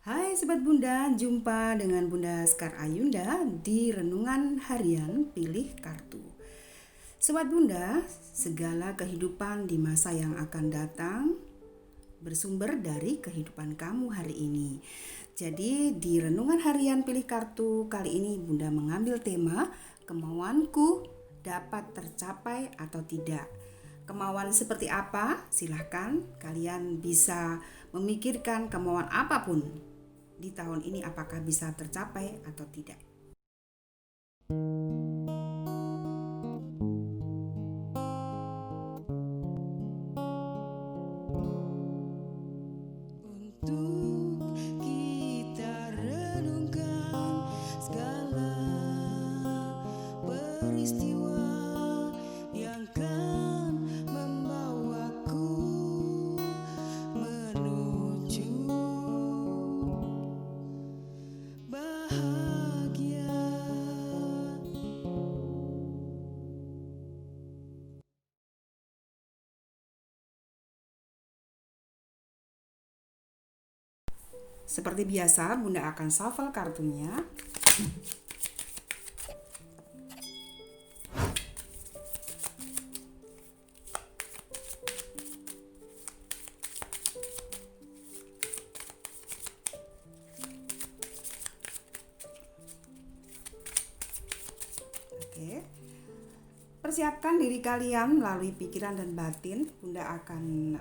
Hai Sobat Bunda, jumpa dengan Bunda Sekar Ayunda di Renungan Harian Pilih Kartu. Sobat Bunda, segala kehidupan di masa yang akan datang bersumber dari kehidupan kamu hari ini. Jadi di Renungan Harian Pilih Kartu kali ini Bunda mengambil tema kemauanku dapat tercapai atau tidak. Kemauan seperti apa? Silahkan kalian bisa memikirkan kemauan apapun di tahun ini apakah bisa tercapai atau tidak. Untuk kita renungkan segala peristiwa yang kan membawaku menuju bahagia. Seperti biasa, Bunda akan shuffle kartunya. Oke. Persiapkan diri kalian melalui pikiran dan batin. Bunda akan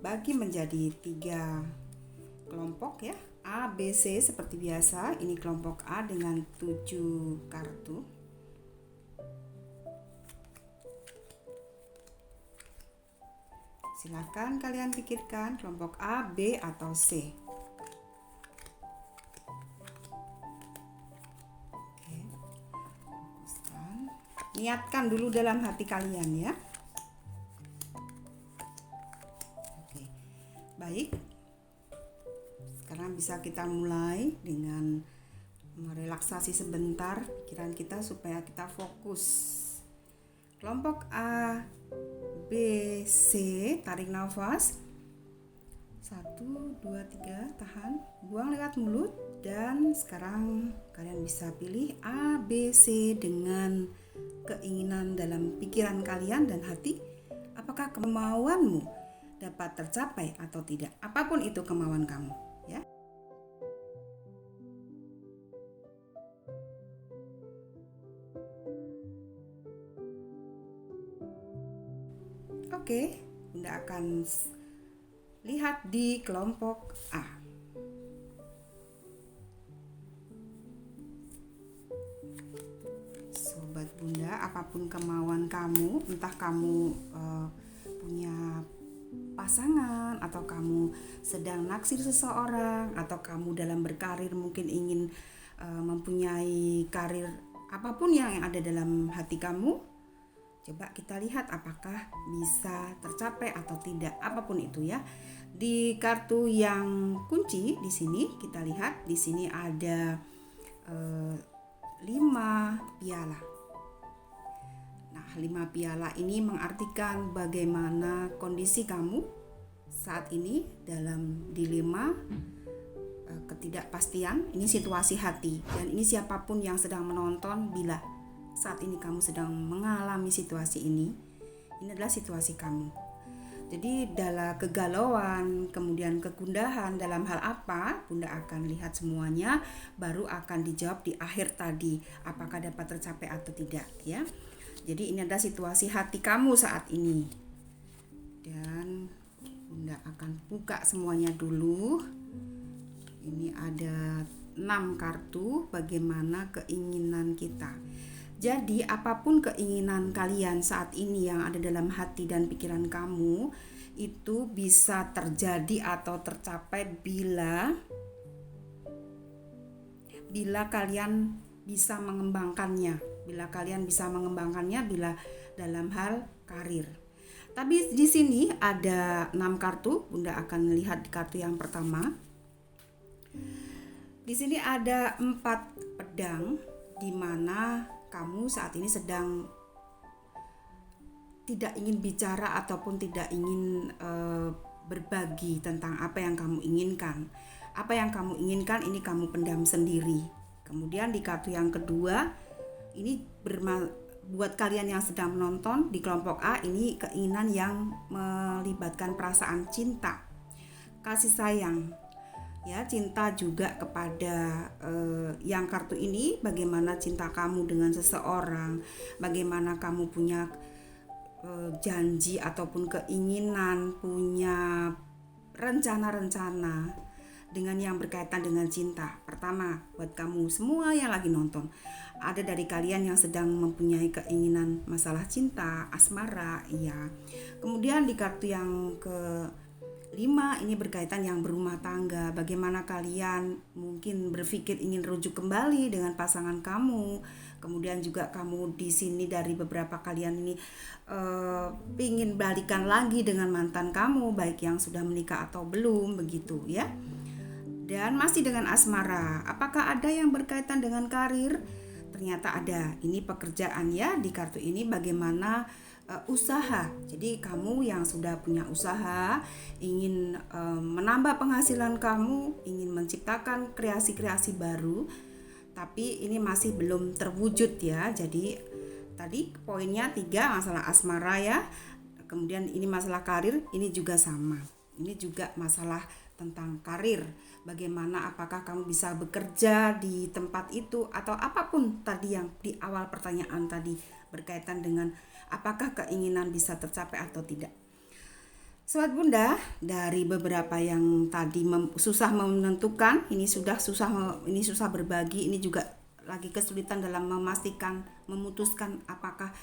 bagi menjadi 3 kelompok ya. A, B, C seperti biasa. Ini kelompok A dengan 7 kartu. Silakan kalian pikirkan kelompok A, B, atau C. Oke. Fokuskan. Niatkan dulu dalam hati kalian ya. Oke. Baik. Sekarang bisa kita mulai dengan merelaksasi sebentar pikiran kita supaya kita fokus. Kelompok A, B, C, tarik nafas. 1, 2, 3, tahan, buang lewat mulut. Dan sekarang kalian bisa pilih A, B, C dengan keinginan dalam pikiran kalian dan hati. Apakah kemauanmu dapat tercapai atau tidak? Apapun itu kemauan kamu ya. Oke, Bunda akan lihat di kelompok A. Sobat Bunda, apapun kemauan kamu, entah kamu punya pasangan atau kamu sedang naksir seseorang atau kamu dalam berkarir mungkin ingin mempunyai karir apapun yang ada dalam hati kamu. Coba kita lihat apakah bisa tercapai atau tidak, apapun itu ya. Di kartu yang kunci di sini kita lihat di sini ada 5 piala. Nah, 5 piala ini mengartikan bagaimana kondisi kamu saat ini dalam dilema ketidakpastian. Ini situasi hati dan ini siapapun yang sedang menonton bila saat ini kamu sedang mengalami situasi ini adalah situasi kamu. Jadi dalam kegalauan, kemudian kegundahan dalam hal apa, Bunda akan lihat semuanya, baru akan dijawab di akhir tadi, apakah dapat tercapai atau tidak ya. Jadi ini adalah situasi hati kamu saat ini. Dan Bunda akan buka semuanya dulu. Ini ada 6 kartu bagaimana keinginan kita. Jadi apapun keinginan kalian saat ini yang ada dalam hati dan pikiran kamu itu bisa terjadi atau tercapai bila kalian bisa mengembangkannya. Bila dalam hal karir. Tapi di sini ada 6 kartu, Bunda akan lihat di kartu yang pertama. Di sini ada 4 pedang di mana kamu saat ini sedang tidak ingin bicara ataupun tidak ingin berbagi tentang apa yang kamu inginkan. Apa yang kamu inginkan ini kamu pendam sendiri. Kemudian di kartu yang kedua, ini buat kalian yang sedang menonton di kelompok A, ini keinginan yang melibatkan perasaan cinta, kasih sayang, ya, cinta juga kepada yang kartu ini. Bagaimana cinta kamu dengan seseorang, bagaimana kamu punya janji ataupun keinginan, punya rencana-rencana dengan yang berkaitan dengan cinta. Pertama, buat kamu semua yang lagi nonton, ada dari kalian yang sedang mempunyai keinginan masalah cinta, asmara, ya. Kemudian di kartu yang ke-5 ini berkaitan yang berumah tangga. Bagaimana kalian mungkin berpikir ingin rujuk kembali dengan pasangan kamu. Kemudian juga kamu di sini dari beberapa kalian ini ingin balikan lagi dengan mantan kamu, baik yang sudah menikah atau belum, begitu ya. Dan masih dengan asmara, apakah ada yang berkaitan dengan karir? Ternyata ada. Ini pekerjaan ya, di kartu ini bagaimana usaha. Jadi kamu yang sudah punya usaha, ingin menambah penghasilan kamu, ingin menciptakan kreasi-kreasi baru, tapi ini masih belum terwujud ya. Jadi tadi poinnya 3, masalah asmara ya. Kemudian ini masalah karir, ini juga sama. Ini juga masalah tentang karir. Bagaimana, apakah kamu bisa bekerja di tempat itu atau apapun tadi yang di awal pertanyaan tadi berkaitan dengan apakah keinginan bisa tercapai atau tidak. Sobat Bunda, dari beberapa yang tadi susah menentukan, ini susah berbagi, ini juga lagi kesulitan dalam memastikan, memutuskan apakah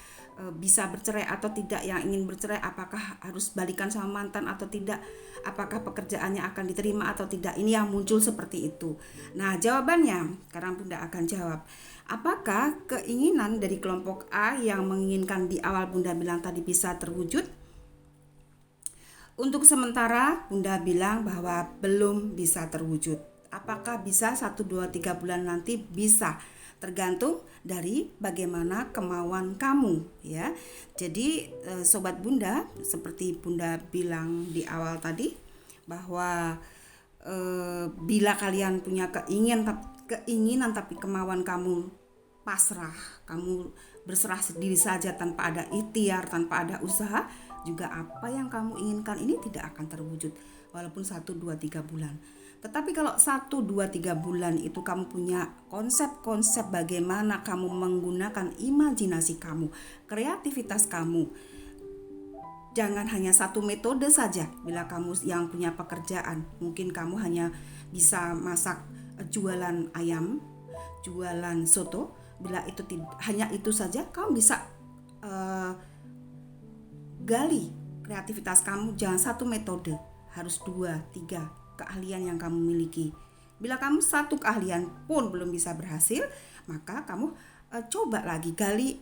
bisa bercerai atau tidak. Yang ingin bercerai, apakah harus balikan sama mantan atau tidak, apakah pekerjaannya akan diterima atau tidak. Ini yang muncul seperti itu. Nah, jawabannya sekarang Bunda akan jawab. Apakah keinginan dari kelompok A yang menginginkan di awal Bunda bilang tadi bisa terwujud? Untuk sementara Bunda bilang bahwa belum bisa terwujud. Apakah bisa 1, 2, 3 bulan nanti? Bisa, tergantung dari bagaimana kemauan kamu ya. Jadi Sobat Bunda, seperti Bunda bilang di awal tadi, bahwa bila kalian punya keinginan tapi kemauan kamu pasrah, kamu berserah diri saja tanpa ada ikhtiar, tanpa ada usaha, juga apa yang kamu inginkan ini tidak akan terwujud walaupun 1, 2, 3 bulan. Tetapi kalau 1, 2, 3 bulan itu kamu punya konsep-konsep bagaimana kamu menggunakan imajinasi kamu, kreativitas kamu. Jangan hanya satu metode saja. Bila kamu yang punya pekerjaan, mungkin kamu hanya bisa masak, jualan ayam, jualan soto. Bila itu hanya itu saja, kamu bisa gali kreativitas kamu. Jangan satu metode, harus 2, 3 keahlian yang kamu miliki. Bila kamu satu keahlian pun belum bisa berhasil, maka kamu coba lagi gali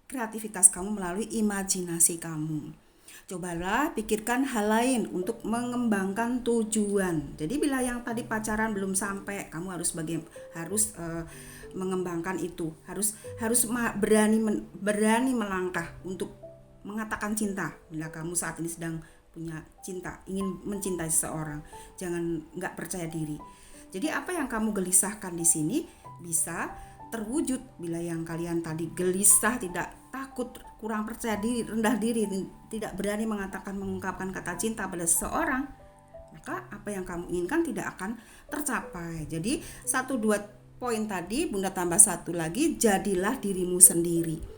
kreativitas kamu melalui imajinasi kamu. Cobalah pikirkan hal lain untuk mengembangkan tujuan. Jadi bila yang tadi pacaran belum sampai, kamu harus mengembangkan itu. Harus berani melangkah untuk mengatakan cinta. Bila kamu saat ini sedang punya cinta, ingin mencintai seseorang, jangan nggak percaya diri. Jadi apa yang kamu gelisahkan di sini bisa terwujud. Bila yang kalian tadi gelisah, tidak takut, kurang percaya diri, rendah diri, tidak berani mengungkapkan kata cinta pada seseorang, maka apa yang kamu inginkan tidak akan tercapai. Jadi 1, 2 poin tadi Bunda tambah 1 lagi, jadilah dirimu sendiri.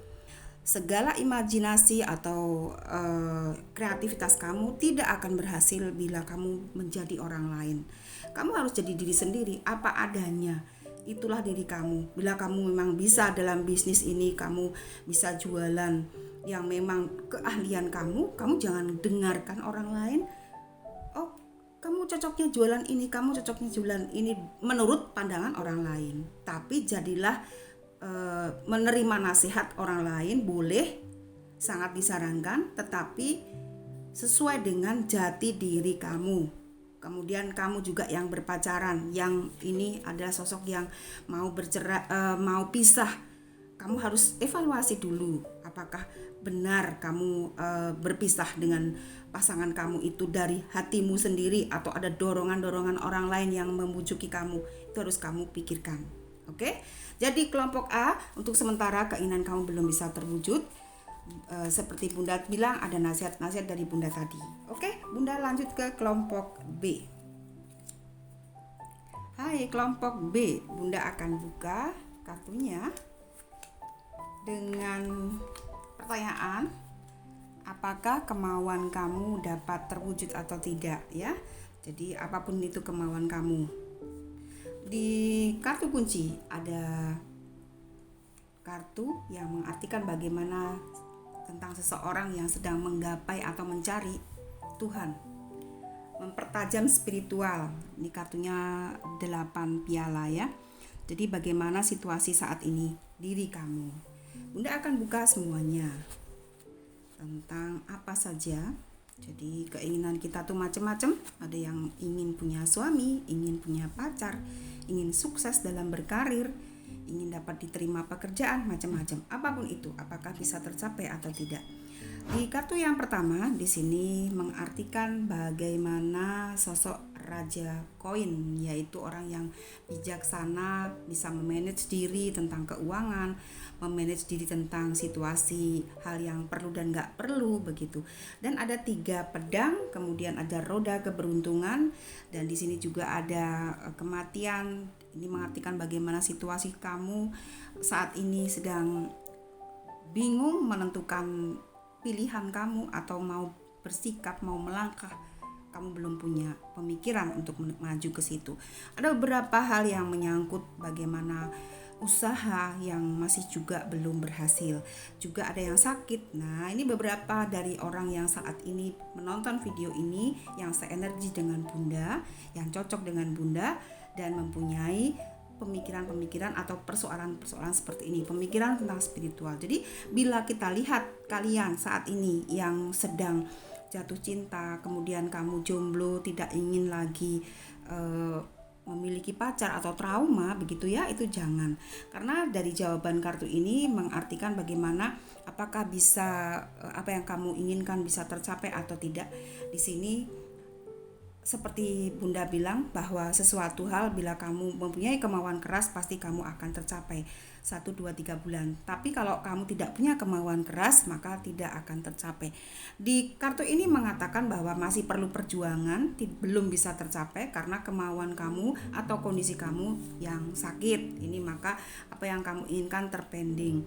Segala imajinasi atau kreativitas kamu tidak akan berhasil bila kamu menjadi orang lain. Kamu harus jadi diri sendiri, apa adanya. Itulah diri kamu. Bila kamu memang bisa dalam bisnis ini, kamu bisa jualan yang memang keahlian kamu jangan dengarkan orang lain. Oh, kamu cocoknya jualan ini, kamu cocoknya jualan ini menurut pandangan orang lain. Tapi jadilah menerima nasihat orang lain, boleh, sangat disarankan, tetapi sesuai dengan jati diri kamu. Kemudian kamu juga yang berpacaran, yang ini adalah sosok yang mau bercerai, mau pisah, kamu harus evaluasi dulu apakah benar kamu berpisah dengan pasangan kamu itu dari hatimu sendiri atau ada dorongan-dorongan orang lain yang membujuki kamu. Itu harus kamu pikirkan. Oke? Jadi kelompok A, untuk sementara keinginan kamu belum bisa terwujud. Seperti Bunda bilang, ada nasihat-nasihat dari Bunda tadi. Oke, Bunda lanjut ke kelompok B. Hai kelompok B, Bunda akan buka kartunya dengan pertanyaan, apakah kemauan kamu dapat terwujud atau tidak ya. Jadi apapun itu kemauan kamu. Di kartu kunci ada kartu yang mengartikan bagaimana tentang seseorang yang sedang menggapai atau mencari Tuhan. Mempertajam spiritual. Ini kartunya 8 piala ya. Jadi bagaimana situasi saat ini diri kamu. Bunda akan buka semuanya tentang apa saja. Jadi keinginan kita tuh macam-macam. Ada yang ingin punya suami, ingin punya pacar, ingin sukses dalam berkarir, ingin dapat diterima pekerjaan, macam-macam. Apapun itu, apakah bisa tercapai atau tidak. Di kartu yang pertama di sini mengartikan bagaimana sosok Raja Koin, yaitu orang yang bijaksana, bisa memanage diri tentang keuangan, memanage diri tentang situasi hal yang perlu dan gak perlu begitu. Dan ada 3 pedang, kemudian ada roda keberuntungan, dan di sini juga ada kematian. Ini mengartikan bagaimana situasi kamu saat ini sedang bingung menentukan pilihan kamu atau mau bersikap, mau melangkah, kamu belum punya pemikiran untuk maju ke situ. Ada beberapa hal yang menyangkut bagaimana usaha yang masih juga belum berhasil. Juga ada yang sakit. Nah, ini beberapa dari orang yang saat ini menonton video ini yang seenergi dengan Bunda, yang cocok dengan Bunda dan mempunyai pemikiran-pemikiran atau persoalan-persoalan seperti ini, pemikiran tentang spiritual. Jadi bila kita lihat kalian saat ini yang sedang jatuh cinta, kemudian kamu jomblo, tidak ingin lagi memiliki pacar atau trauma begitu ya, itu jangan. Karena dari jawaban kartu ini mengartikan bagaimana apakah bisa apa yang kamu inginkan bisa tercapai atau tidak. Di sini seperti Bunda bilang bahwa sesuatu hal bila kamu mempunyai kemauan keras pasti kamu akan tercapai 1, 2, 3 bulan. Tapi kalau kamu tidak punya kemauan keras maka tidak akan tercapai. Di kartu ini mengatakan bahwa masih perlu perjuangan, belum bisa tercapai karena kemauan kamu atau kondisi kamu yang sakit. Ini maka apa yang kamu inginkan terpending.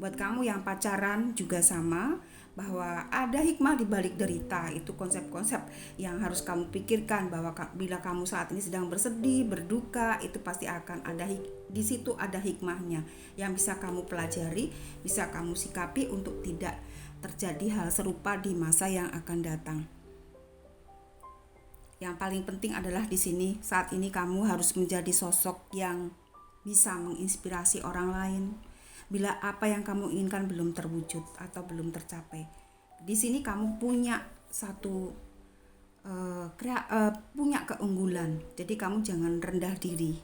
Buat kamu yang pacaran juga sama, bahwa ada hikmah di balik derita. Itu konsep-konsep yang harus kamu pikirkan, bahwa bila kamu saat ini sedang bersedih, berduka, itu pasti akan ada di situ ada hikmahnya yang bisa kamu pelajari, bisa kamu sikapi untuk tidak terjadi hal serupa di masa yang akan datang. Yang paling penting adalah di sini saat ini kamu harus menjadi sosok yang bisa menginspirasi orang lain. Bila apa yang kamu inginkan belum terwujud atau belum tercapai, di sini kamu punya satu punya keunggulan. Jadi kamu jangan rendah diri.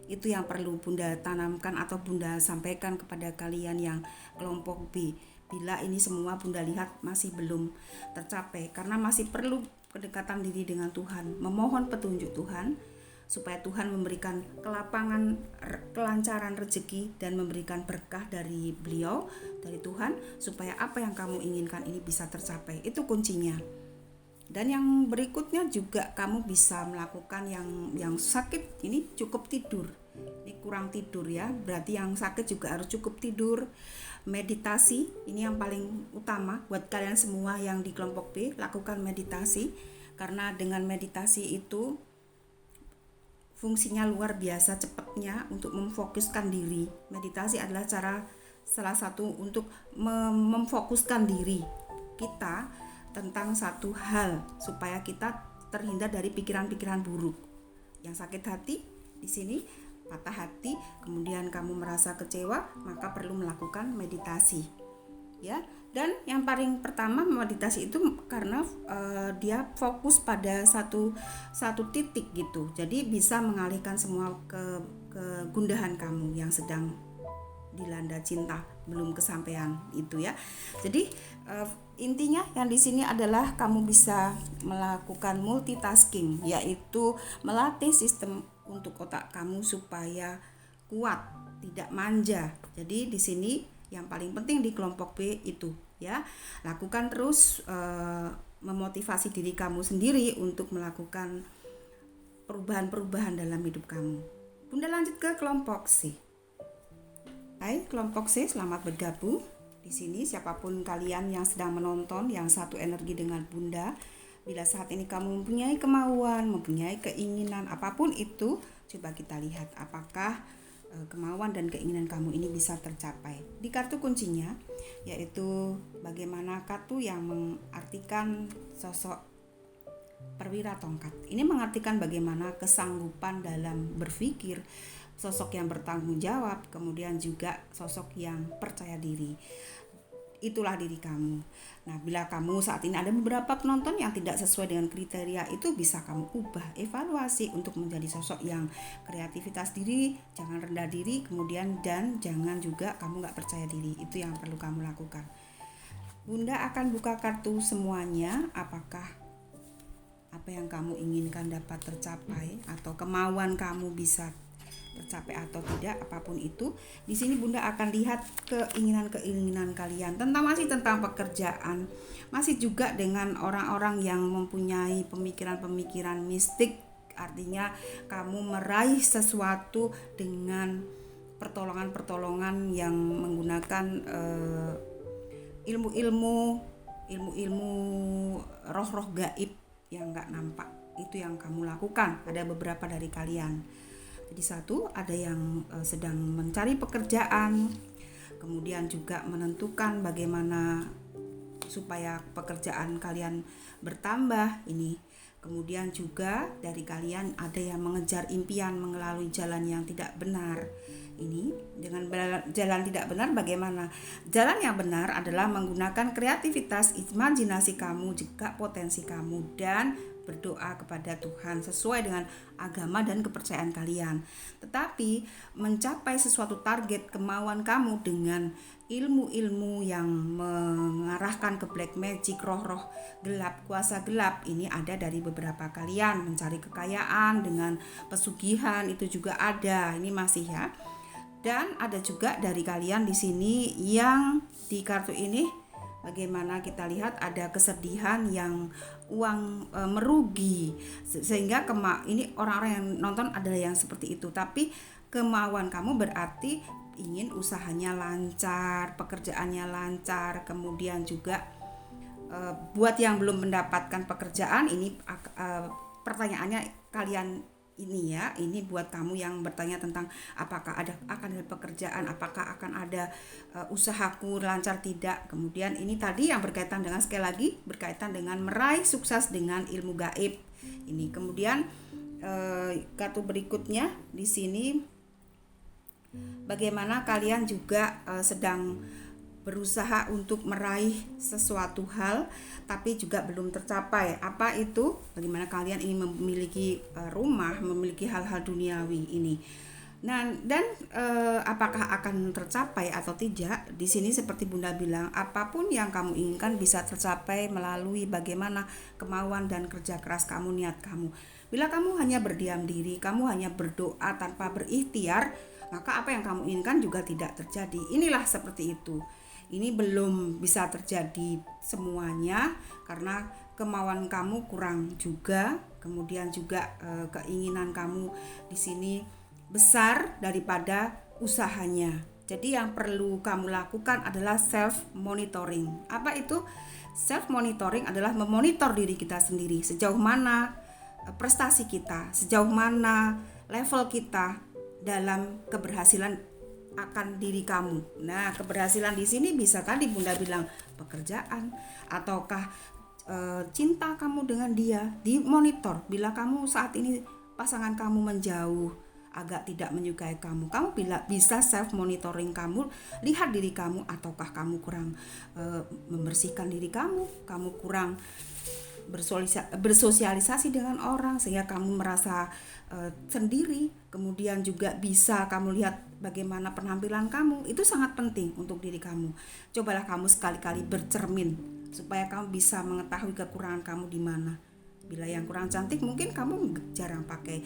Itu yang perlu Bunda tanamkan atau Bunda sampaikan kepada kalian yang kelompok B. Bila ini semua Bunda lihat masih belum tercapai, karena masih perlu kedekatan diri dengan Tuhan, memohon petunjuk Tuhan, supaya Tuhan memberikan kelapangan, kelancaran rezeki dan memberikan berkah dari beliau, dari Tuhan, supaya apa yang kamu inginkan ini bisa tercapai. Itu kuncinya. Dan yang berikutnya juga kamu bisa melakukan yang sakit ini cukup tidur. Ini kurang tidur ya, berarti yang sakit juga harus cukup tidur. Meditasi, ini yang paling utama buat kalian semua yang di kelompok B, lakukan meditasi. Karena dengan meditasi itu fungsinya luar biasa cepatnya untuk memfokuskan diri. Meditasi adalah salah satu untuk memfokuskan diri kita tentang satu hal supaya kita terhindar dari pikiran-pikiran buruk. Yang sakit hati di sini, patah hati, kemudian kamu merasa kecewa, maka perlu melakukan meditasi. Ya. Dan yang paling pertama meditasi itu karena dia fokus pada satu titik gitu. Jadi bisa mengalihkan semua kegundahan kamu yang sedang dilanda cinta, belum kesampaian itu ya. Jadi intinya yang di sini adalah kamu bisa melakukan multitasking, yaitu melatih sistem untuk otak kamu supaya kuat, tidak manja. Jadi di sini yang paling penting di kelompok B itu ya, lakukan terus memotivasi diri kamu sendiri untuk melakukan perubahan-perubahan dalam hidup kamu. Bunda lanjut ke kelompok C. Hai kelompok C, selamat bergabung. Di sini siapapun kalian yang sedang menonton, yang satu energi dengan Bunda, bila saat ini kamu mempunyai kemauan, mempunyai keinginan apapun itu, coba kita lihat apakah kemauan dan keinginan kamu ini bisa tercapai. Di kartu kuncinya yaitu bagaimana kartu yang mengartikan sosok perwira tongkat. Ini mengartikan bagaimana kesanggupan dalam berpikir, sosok yang bertanggung jawab, kemudian juga sosok yang percaya diri. Itulah diri kamu. Nah, bila kamu saat ini ada beberapa penonton yang tidak sesuai dengan kriteria itu, bisa kamu ubah, evaluasi untuk menjadi sosok yang kreativitas diri, jangan rendah diri, kemudian dan jangan juga kamu gak percaya diri. Itu yang perlu kamu lakukan. Bunda akan buka kartu semuanya, apakah apa yang kamu inginkan dapat tercapai atau kemauan kamu bisa tercapai atau tidak, apapun itu. Di sini Bunda akan lihat keinginan-keinginan kalian masih tentang pekerjaan, masih juga dengan orang-orang yang mempunyai pemikiran-pemikiran mistik, artinya kamu meraih sesuatu dengan pertolongan-pertolongan yang menggunakan ilmu-ilmu roh-roh gaib yang gak nampak. Itu yang kamu lakukan. Ada beberapa dari kalian. Jadi satu, ada yang sedang mencari pekerjaan, kemudian juga menentukan bagaimana supaya pekerjaan kalian bertambah ini. Kemudian juga dari kalian ada yang mengejar impian melalui jalan yang tidak benar. Ini dengan jalan tidak benar bagaimana? Jalan yang benar adalah menggunakan kreativitas, imajinasi kamu, juga potensi kamu, dan berdoa kepada Tuhan sesuai dengan agama dan kepercayaan kalian. Tetapi mencapai sesuatu target kemauan kamu dengan ilmu-ilmu yang mengarahkan ke black magic, roh-roh gelap, kuasa gelap, ini ada dari beberapa kalian. Mencari kekayaan dengan pesugihan itu juga ada. Ini masih ya. Dan ada juga dari kalian di sini yang di kartu ini bagaimana kita lihat ada kesedihan yang uang merugi, sehingga ini orang-orang yang nonton adalah yang seperti itu. Tapi kemauan kamu berarti ingin usahanya lancar, pekerjaannya lancar, kemudian juga buat yang belum mendapatkan pekerjaan ini pertanyaannya kalian ini ya, ini buat kamu yang bertanya tentang apakah akan ada pekerjaan, apakah akan ada usahaku lancar tidak. Kemudian ini tadi yang berkaitan dengan, sekali lagi berkaitan dengan meraih sukses dengan ilmu gaib. Ini kemudian kartu berikutnya di sini bagaimana kalian juga sedang berusaha untuk meraih sesuatu hal tapi juga belum tercapai. Apa itu? Bagaimana kalian ingin memiliki rumah, memiliki hal-hal duniawi ini. Nah, dan apakah akan tercapai atau tidak? Di sini seperti Bunda bilang, apapun yang kamu inginkan bisa tercapai melalui bagaimana kemauan dan kerja keras kamu, niat kamu. Bila kamu hanya berdiam diri, kamu hanya berdoa tanpa berikhtiar, maka apa yang kamu inginkan juga tidak terjadi. Inilah seperti itu. Ini belum bisa terjadi semuanya karena kemauan kamu kurang juga, kemudian juga keinginan kamu di sini besar daripada usahanya. Jadi yang perlu kamu lakukan adalah self monitoring. Apa itu? Self monitoring adalah memonitor diri kita sendiri, sejauh mana prestasi kita, sejauh mana level kita dalam keberhasilan akan diri kamu. Nah, keberhasilan di sini bisa tadi Bunda bilang pekerjaan ataukah cinta kamu dengan dia, dimonitor. Bila kamu saat ini pasangan kamu menjauh, agak tidak menyukai kamu bisa self monitoring kamu, lihat diri kamu, ataukah kamu kurang membersihkan diri kamu kurang bersosialisasi dengan orang sehingga kamu merasa sendiri. Kemudian juga bisa kamu lihat bagaimana penampilan kamu, itu sangat penting untuk diri kamu. Cobalah kamu sekali-kali bercermin supaya kamu bisa mengetahui kekurangan kamu di mana. Bila yang kurang cantik, mungkin kamu jarang pakai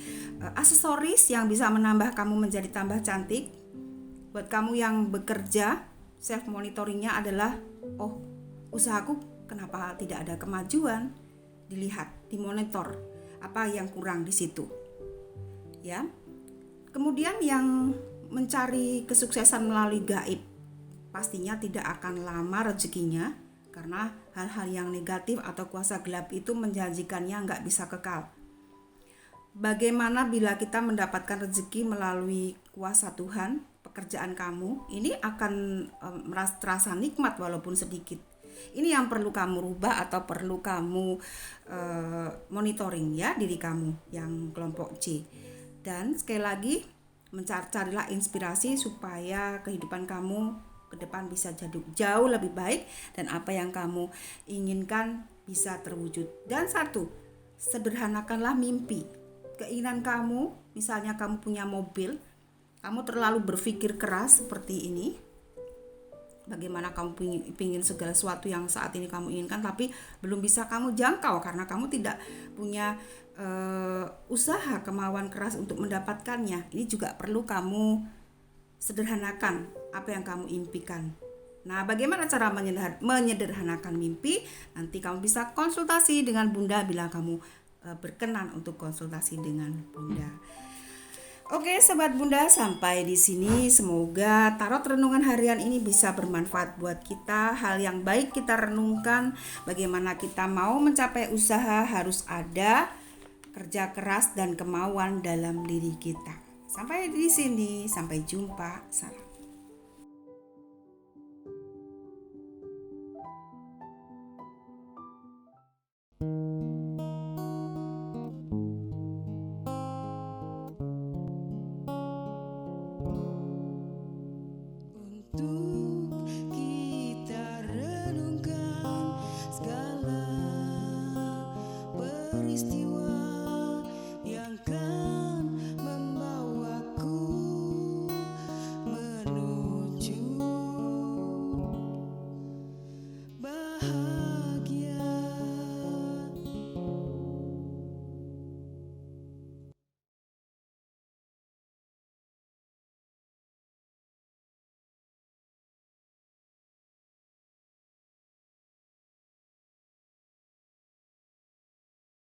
aksesoris yang bisa menambah kamu menjadi tambah cantik. Buat kamu yang bekerja, self monitoringnya adalah, oh, usahaku kenapa tidak ada kemajuan? Dilihat, dimonitor apa yang kurang di situ. Ya. Kemudian yang mencari kesuksesan melalui gaib, pastinya tidak akan lama rezekinya, karena hal-hal yang negatif atau kuasa gelap itu menjanjikannya nggak bisa kekal. Bagaimana bila kita mendapatkan rezeki melalui kuasa Tuhan? Pekerjaan kamu ini akan terasa nikmat walaupun sedikit. Ini yang perlu kamu rubah atau perlu kamu monitoring ya, diri kamu yang kelompok C. Dan sekali lagi, mencarilah inspirasi supaya kehidupan kamu ke depan bisa jauh lebih baik dan apa yang kamu inginkan bisa terwujud. Dan satu, sederhanakanlah mimpi. Keinginan kamu, misalnya kamu punya mobil, kamu terlalu berpikir keras seperti ini. Bagaimana kamu ingin segala sesuatu yang saat ini kamu inginkan tapi belum bisa kamu jangkau karena kamu tidak punya usaha, kemauan keras untuk mendapatkannya. Ini juga perlu kamu sederhanakan apa yang kamu impikan. Nah, bagaimana cara menyederhanakan mimpi? Nanti kamu bisa konsultasi dengan Bunda bila kamu berkenan untuk konsultasi dengan Bunda. Oke, Sobat Bunda, sampai di sini. Semoga tarot renungan harian ini bisa bermanfaat buat kita. Hal yang baik kita renungkan, bagaimana kita mau mencapai usaha harus ada kerja keras dan kemauan dalam diri kita. Sampai di sini, sampai jumpa. Salam. Untuk kita renungkan segala peristiwa